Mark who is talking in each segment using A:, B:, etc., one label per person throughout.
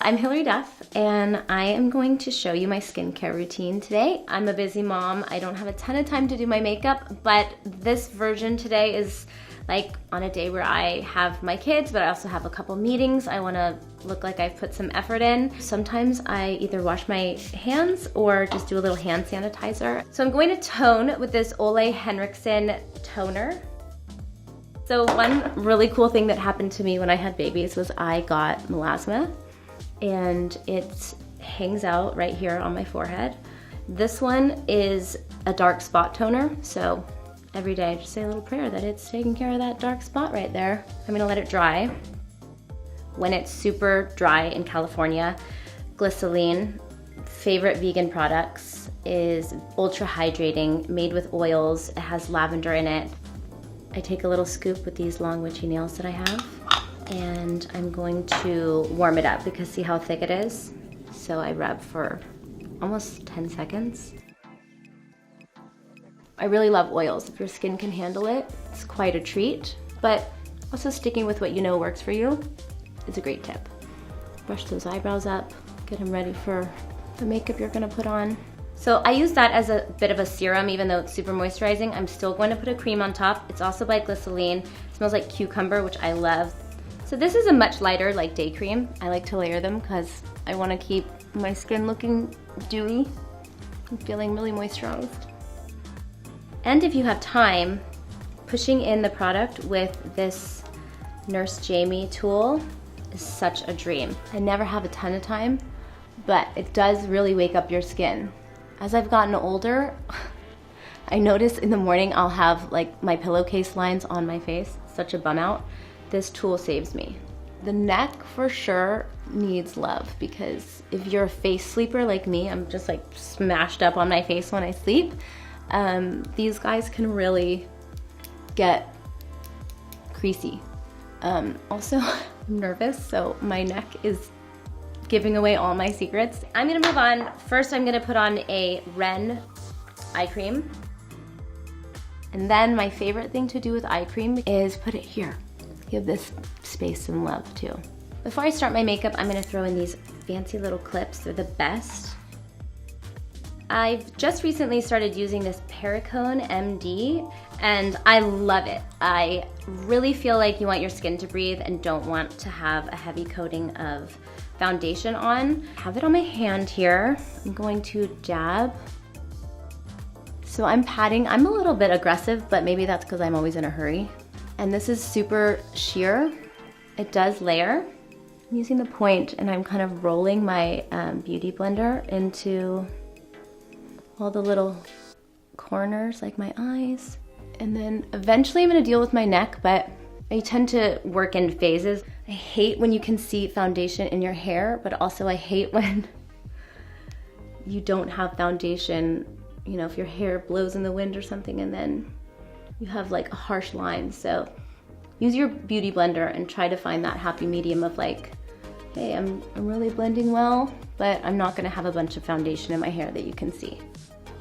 A: I'm Hilary Duff, and I am going to show you my skincare routine today. I'm a busy mom. I don't have a ton of time to do my makeup, but this version today is like on a day where I have my kids, but I also have a couple meetings. I wanna look like I've put some effort in. Sometimes I either wash my hands or just do a little hand sanitizer. So I'm going to tone with this Ole Henriksen toner. So one really cool thing that happened to me when I had babies was I got melasma, and it hangs out right here on my forehead. This one is a dark spot toner, so every day I just say a little prayer that it's taking care of that dark spot right there. I'm gonna let it dry. When it's super dry in California, glycerin, favorite vegan products, is ultra hydrating, made with oils. It has lavender in it. I take a little scoop with these long witchy nails that I have, and I'm going to warm it up because see how thick it is? So I rub for almost 10 seconds. I really love oils. If your skin can handle it, it's quite a treat, but also sticking with what you know works for you is a great tip. Brush those eyebrows up, get them ready for the makeup you're gonna put on. So I use that as a bit of a serum, even though it's super moisturizing. I'm still going to put a cream on top. It's also by Glycerin. It smells like cucumber, which I love. So this is a much lighter, like, day cream. I like to layer them because I want to keep my skin looking dewy and feeling really moisturized. And if you have time, pushing in the product with this Nurse Jamie tool is such a dream. I never have a ton of time, but it does really wake up your skin. As I've gotten older, I notice in the morning I'll have like my pillowcase lines on my face, such a bum out. This tool saves me. The neck for sure needs love, because if you're a face sleeper like me, I'm just like smashed up on my face when I sleep. These guys can really get creasy. Also, I'm nervous, so my neck is giving away all my secrets. I'm gonna move on. First, I'm gonna put on a Ren eye cream. And then my favorite thing to do with eye cream is put it here. Give this space some love too. Before I start my makeup, I'm gonna throw in these fancy little clips. They're the best. I've just recently started using this Perricone MD, and I love it. I really feel like you want your skin to breathe and don't want to have a heavy coating of foundation on. I have it on my hand here. I'm going to dab. So I'm patting. I'm a little bit aggressive, but maybe that's because I'm always in a hurry. And this is super sheer. It does layer. I'm using the point and I'm kind of rolling my beauty blender into all the little corners, like my eyes. And then eventually I'm gonna deal with my neck, but I tend to work in phases. I hate when you can see foundation in your hair, but also I hate when you don't have foundation, you know, if your hair blows in the wind or something and then you have like a harsh line. So use your beauty blender and try to find that happy medium of like, hey, I'm really blending well, but I'm not gonna have a bunch of foundation in my hair that you can see.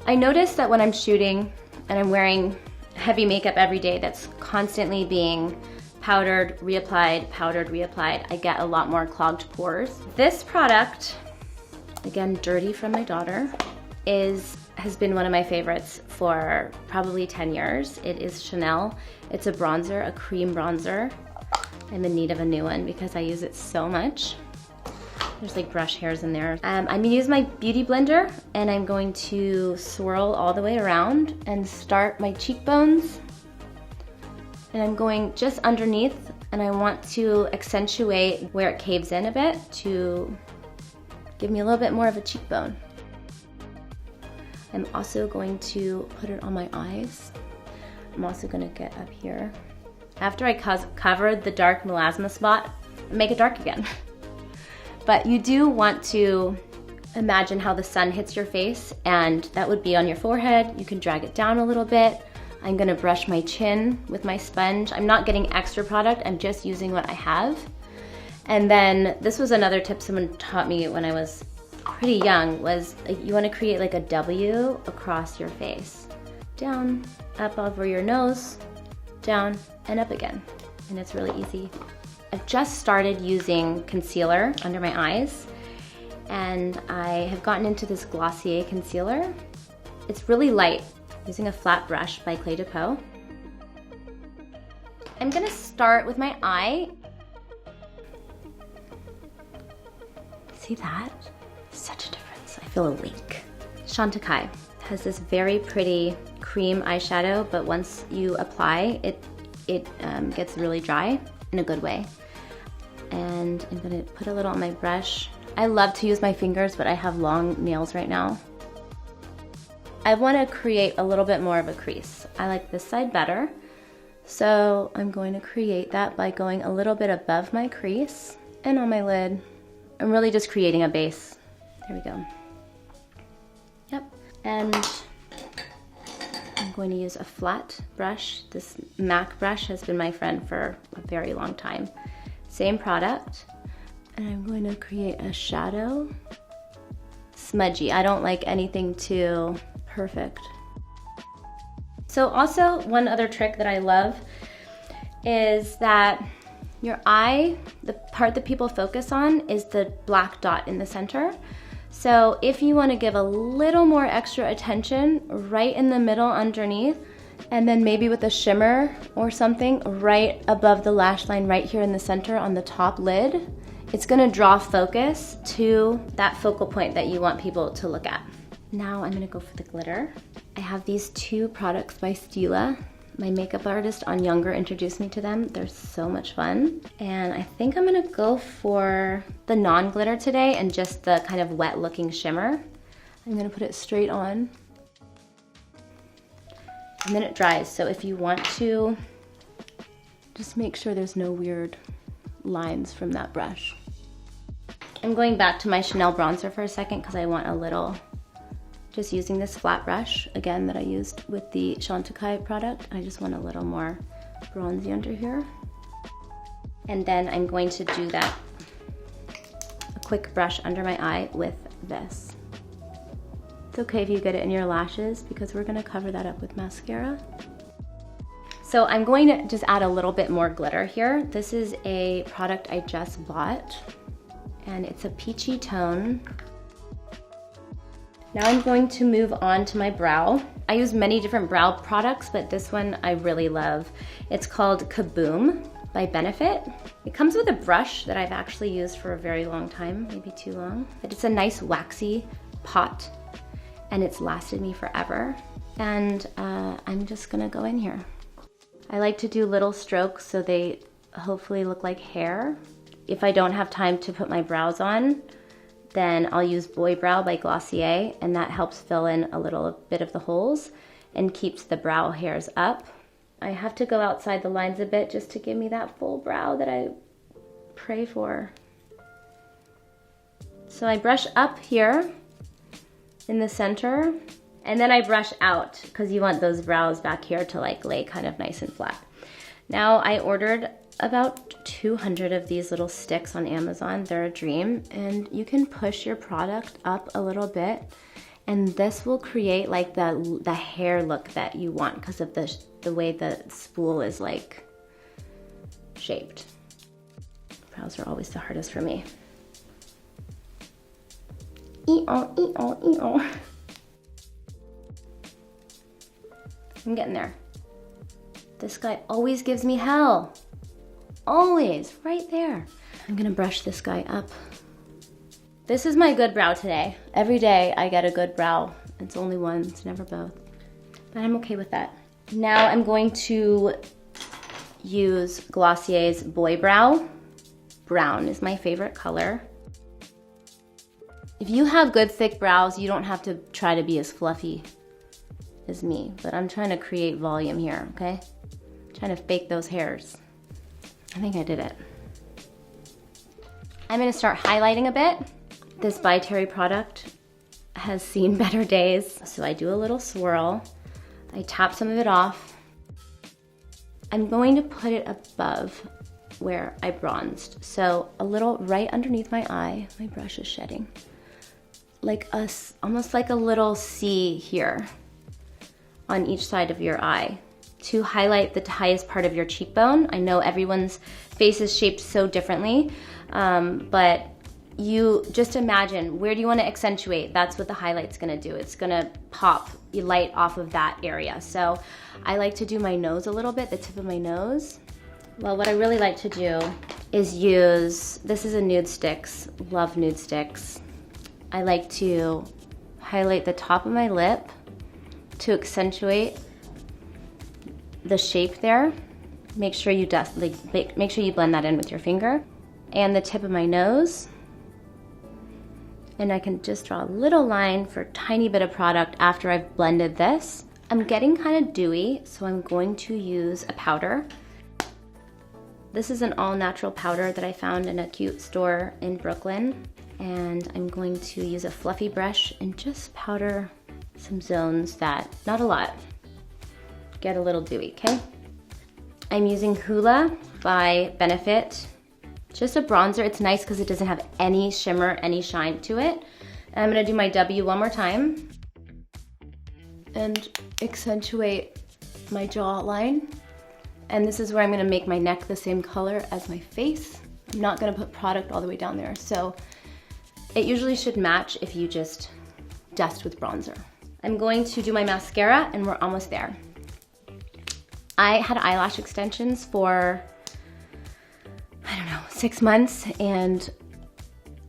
A: I notice that when I'm shooting and I'm wearing heavy makeup every day that's constantly being powdered, reapplied, I get a lot more clogged pores. This product, again, dirty from my daughter, has been one of my favorites for probably 10 years. It is Chanel. It's a bronzer, a cream bronzer. I'm in need of a new one because I use it so much. There's like brush hairs in there. I'm gonna use my beauty blender and I'm going to swirl all the way around and start my cheekbones. And I'm going just underneath, and I want to accentuate where it caves in a bit to give me a little bit more of a cheekbone. I'm also going to put it on my eyes. I'm also gonna get up here. After I covered the dark melasma spot, make it dark again. But you do want to imagine how the sun hits your face, and that would be on your forehead. You can drag it down a little bit. I'm gonna brush my chin with my sponge. I'm not getting extra product, I'm just using what I have. And then this was another tip someone taught me when I was pretty young, was you wanna create like a W across your face. Down, up over your nose, down, and up again. And it's really easy. I've just started using concealer under my eyes, And I have gotten into this Glossier concealer. It's really light, using a flat brush by Clé de Peau. I'm gonna start with my eye. See that? Such a difference. I feel awake. Chantecaille has this very pretty cream eyeshadow, but once you apply, it gets really dry in a good way. And I'm gonna put a little on my brush. I love to use my fingers, but I have long nails right now. I wanna create a little bit more of a crease. I like this side better. So I'm going to create that by going a little bit above my crease and on my lid. I'm really just creating a base. There we go. Yep. And I'm going to use a flat brush. This MAC brush has been my friend for a very long time. Same product. And I'm going to create a shadow. Smudgy. I don't like anything too perfect. So also one other trick that I love is that your eye, the part that people focus on is the black dot in the center. So if you want to give a little more extra attention right in the middle underneath, and then maybe with a shimmer or something right above the lash line right here in the center on the top lid, it's going to draw focus to that focal point that you want people to look at. Now I'm going to go for the glitter. I have these two products by Stila. My makeup artist on Younger introduced me to them. They're so much fun. And I think I'm gonna go for the non-glitter today and just the kind of wet looking shimmer. I'm gonna put it straight on. And then it dries. So if you want to, just make sure there's no weird lines from that brush. I'm going back to my Chanel bronzer for a second because I want a little, just using this flat brush, again, that I used with the Chantecaille product. I just want a little more bronzy under here. And then I'm going to do that, a quick brush under my eye with this. It's okay if you get it in your lashes because we're gonna cover that up with mascara. So I'm going to just add a little bit more glitter here. This is a product I just bought, and it's a peachy tone. Now I'm going to move on to my brow. I use many different brow products, but this one I really love. It's called Kaboom by Benefit. It comes with a brush that I've actually used for a very long time, maybe too long. But it's a nice waxy pot, and it's lasted me forever. And I'm just gonna go in here. I like to do little strokes so they hopefully look like hair. If I don't have time to put my brows on, then I'll use Boy Brow by Glossier, and that helps fill in a little bit of the holes and keeps the brow hairs up. I have to go outside the lines a bit just to give me that full brow that I pray for. So I brush up here in the center, and then I brush out because you want those brows back here to like lay kind of nice and flat. Now I ordered about 200 of these little sticks on Amazon. They're a dream, and you can push your product up a little bit, and this will create like the hair look that you want because of the way the spool is like shaped. Brows are always the hardest for me. I'm getting there. This guy always gives me hell. Always, right there. I'm gonna brush this guy up. This is my good brow today. Every day I get a good brow. It's only one, it's never both. But I'm okay with that. Now I'm going to use Glossier's Boy Brow. Brown is my favorite color. If you have good thick brows, you don't have to try to be as fluffy as me, but I'm trying to create volume here, okay? I'm trying to fake those hairs. I think I did it. I'm gonna start highlighting a bit. This By Terry product has seen better days, so I do a little swirl. I tap some of it off. I'm going to put it above where I bronzed. So a little right underneath my eye. My brush is shedding. Like almost like a little C here on each side of your eye, to highlight the highest part of your cheekbone. I know everyone's face is shaped so differently, but you just imagine, where do you want to accentuate? That's what the highlight's gonna do. It's gonna pop light off of that area. So I like to do my nose a little bit, the tip of my nose. Well, what I really like to do is use, this is a Nude Sticks, love Nude Sticks. I like to highlight the top of my lip to accentuate the shape there. Make sure you make sure you blend that in with your finger. And the tip of my nose. And I can just draw a little line for a tiny bit of product after I've blended this. I'm getting kind of dewy, so I'm going to use a powder. This is an all-natural powder that I found in a cute store in Brooklyn. And I'm going to use a fluffy brush and just powder some zones that, not a lot, get a little dewy, okay? I'm using Hoola by Benefit. Just a bronzer. It's nice because it doesn't have any shimmer, any shine to it. And I'm gonna do my W one more time and accentuate my jawline. And this is where I'm gonna make my neck the same color as my face. I'm not gonna put product all the way down there. So it usually should match if you just dust with bronzer. I'm going to do my mascara and we're almost there. I had eyelash extensions for, I don't know, 6 months, and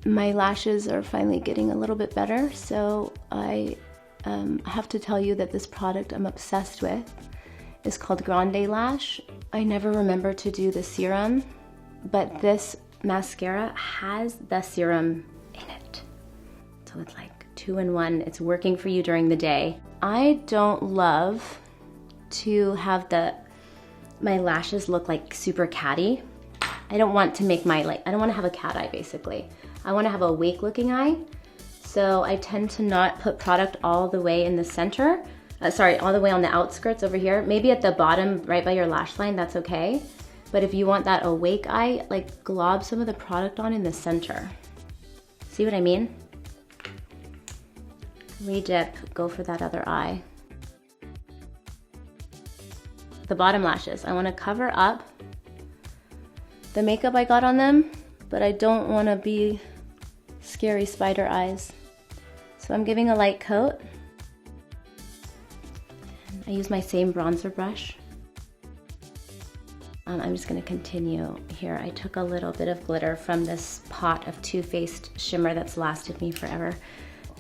A: my lashes are finally getting a little bit better. So I have to tell you that this product I'm obsessed with is called Grande Lash. I never remember to do the serum, but this mascara has the serum in it. So it's like 2-in-1. It's working for you during the day. I don't love to have my lashes look like super catty. I don't want to make I don't want to have a cat eye basically. I want to have a awake looking eye. So I tend to not put product all the way in the center. All the way on the outskirts over here. Maybe at the bottom, right by your lash line, that's okay. But if you want that awake eye, like glob some of the product on in the center. See what I mean? Re-dip, go for that other eye. The bottom lashes, I want to cover up the makeup I got on them, but I don't want to be scary spider eyes. So I'm giving a light coat. I use my same bronzer brush. I'm just going to continue here. I took a little bit of glitter from this pot of Too Faced shimmer that's lasted me forever,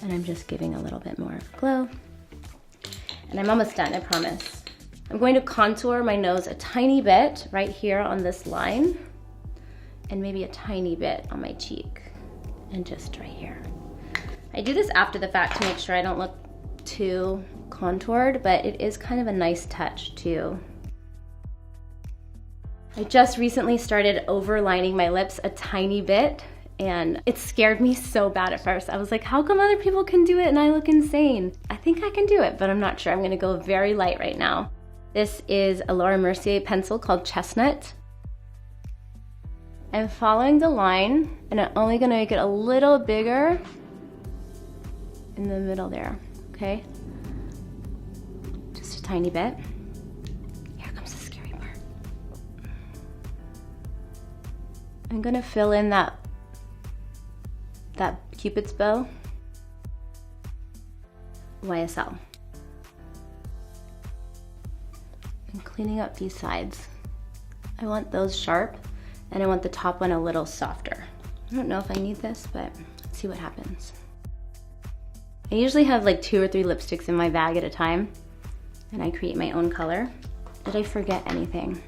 A: and I'm just giving a little bit more of a glow. And I'm almost done, I promise. I'm going to contour my nose a tiny bit right here on this line, and maybe a tiny bit on my cheek, and just right here. I do this after the fact to make sure I don't look too contoured, but it is kind of a nice touch too. I just recently started overlining my lips a tiny bit, and it scared me so bad at first. I was like, how come other people can do it and I look insane? I think I can do it, but I'm not sure. I'm gonna go very light right now. This is a Laura Mercier pencil called Chestnut. I'm following the line, and I'm only gonna make it a little bigger in the middle there, okay? Just a tiny bit. Here comes the scary part. I'm gonna fill in that Cupid's bow, YSL. I'm cleaning up these sides. I want those sharp, and I want the top one a little softer. I don't know if I need this, but let's see what happens. I usually have like 2 or 3 lipsticks in my bag at a time, and I create my own color. Did I forget anything?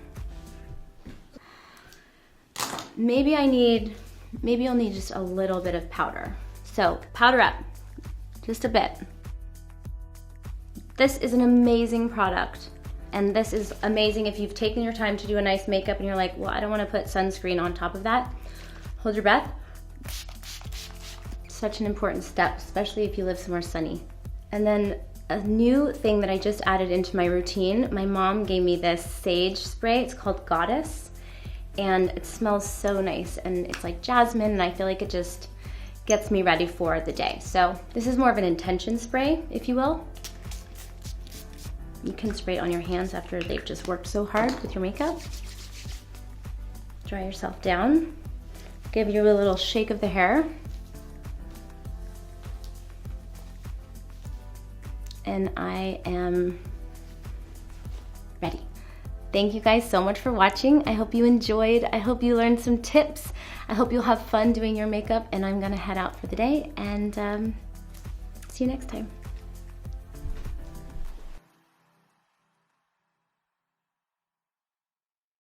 A: Maybe I'll need just a little bit of powder. So powder up, just a bit. This is an amazing product. And this is amazing if you've taken your time to do a nice makeup and you're like, well, I don't want to put sunscreen on top of that. Hold your breath. Such an important step, especially if you live somewhere sunny. And then a new thing that I just added into my routine, my mom gave me this sage spray. It's called Goddess, and it smells so nice, and it's like jasmine, and I feel like it just gets me ready for the day. So this is more of an intention spray, if you will. You can spray it on your hands after they've just worked so hard with your makeup. Dry yourself down. Give you a little shake of the hair. and I am ready. Thank you guys so much for watching. I hope you enjoyed. I hope you learned some tips. I hope you'll have fun doing your makeup, and I'm gonna head out for the day and see you next time.